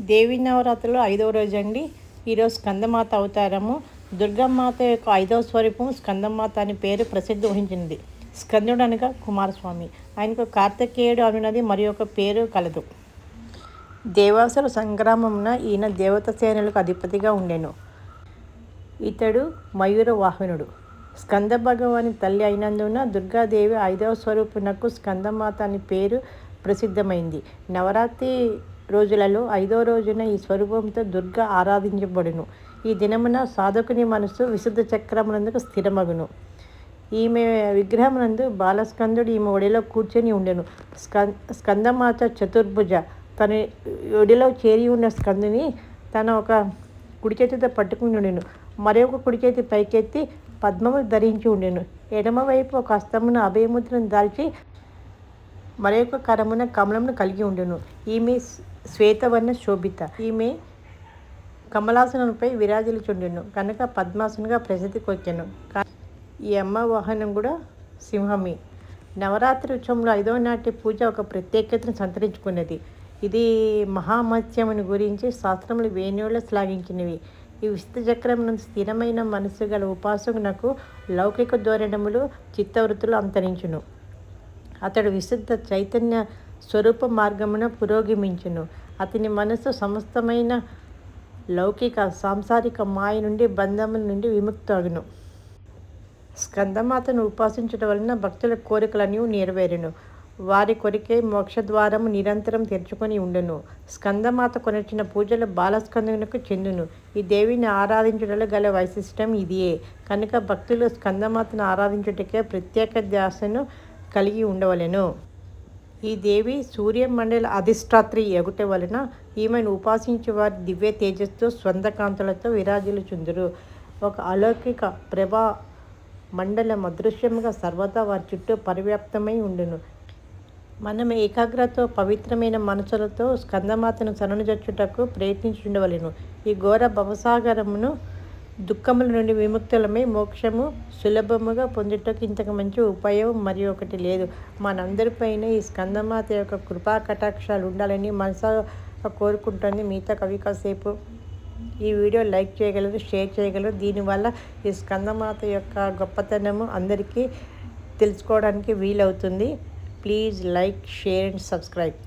దేవీ నవరాత్రులు 5వ రోజండి. ఈరోజు స్కందమాత అవతారము. దుర్గామాత యొక్క 5వ స్వరూపం స్కందమాత అని పేరు ప్రసిద్ధి వహించింది. స్కందుడు అనగా కుమారస్వామి. ఆయనకు కార్తికేయుడు అనున్నది మరి ఒక పేరు కలదు. దేవాసుర సంగ్రామమున ఈయన దేవత సేనలకు అధిపతిగా ఉండెను. ఇతడు మయూర వాహనుడు. స్కంద భగవాని తల్లి అయినందున దుర్గాదేవి 5వ స్వరూపునకు స్కందమాత అని పేరు ప్రసిద్ధమైంది. నవరాత్రి రోజులలో 5వ రోజున ఈ స్వరూపంతో దుర్గా ఆరాధించబడును. ఈ దినమున సాధకుని మనసు విశుద్ధ చక్రమునందుకు స్థిరమగును. ఈమె విగ్రహమునందు బాలస్కందుడు ఈమె ఒడిలో కూర్చొని ఉండెను. స్కందమాత చతుర్భుజ. తన ఒడిలో చేరి ఉన్న స్కందుని తన ఒక కుడి చేతితో పట్టుకుని ఉండెను. మరొక కుడి చేతి పైకెత్తి పద్మము ధరించి ఉండెను. ఎడమవైపు ఒక హస్తమున అభయముద్రను దాల్చి మరొక కరమున కమలమును కలిగి ఉండెను. ఈమె శ్వేతవర్ణ శోభిత. ఈమె కమలాసనంపై విరాజిల్లుచుండెను కనుక పద్మాసనగా ప్రసిద్ధికొచ్చెను. ఈ అమ్మ వాహనం కూడా సింహమే. నవరాత్రి ఉత్సవంలో 5వ నాటి పూజ ఒక ప్రత్యేకతను సంతరించుకున్నది. ఇది మహామత్స్యముని గురించి శాస్త్రములు వేణువులో శ్లాఘించినవి. ఈ విశుద్ధ చక్రమును స్థిరమైన మనసు గల ఉపాసకునకు లౌకిక ధోరణములు చిత్తవృత్తులు అంతరించును. అతడు విశుద్ధ చైతన్య స్వరూప మార్గమున పురోగమించును. అతని మనసు సమస్తమైన లౌకిక సాంసారిక మాయ నుండి బంధముల నుండి విముక్తగును. స్కందమాతను ఉపాసించడం వలన భక్తుల కోరికలను నెరవేరును. వారి కొరికే మోక్షద్వారము నిరంతరం తెరుచుకొని ఉండును. స్కందమాత కొనర్చిన పూజలు బాలస్కందునకు చెందును. ఈ దేవిని ఆరాధించుటలో గల వైశిష్టం ఇదియే. కనుక భక్తులు స్కందమాతను ఆరాధించుటకే ప్రత్యేక ధ్యాసను కలిగి ఉండవలెను. ఈ దేవి సూర్యమండల అధిష్టాత్రి ఎగుట వలన ఈమెను ఉపాసించే వారి దివ్య తేజస్సు స్వందకాంతులతో విరాజిల్లుచుందురు. ఒక అలౌకిక ప్రభా మండలం అదృశ్యముగా సర్వదా వారి చుట్టూ పరివ్యాప్తమై ఉండును. మనం ఏకాగ్రతతో పవిత్రమైన మనసులతో స్కందమాతను శరణుజొచ్చుటకు ప్రయత్నించుండవలెను. ఈ ఘోర భవసాగరమును దుఃఖముల నుండి విముక్తులమై మోక్షము సులభముగా పొందుటకు ఇంతకు మంచి ఉపాయం మరి ఒకటి లేదు. మనందరిపైన ఈ స్కందమాత యొక్క కృపా కటాక్షాలు ఉండాలని మనసారా కోరుకుంటుంది. మిగతా కవి కాసేపు ఈ వీడియో లైక్ చేయగలరు, షేర్ చేయగలరు. దీనివల్ల ఈ స్కందమాత యొక్క గొప్పతనము అందరికీ తెలుసుకోవడానికి వీలవుతుంది. Please like, share and subscribe.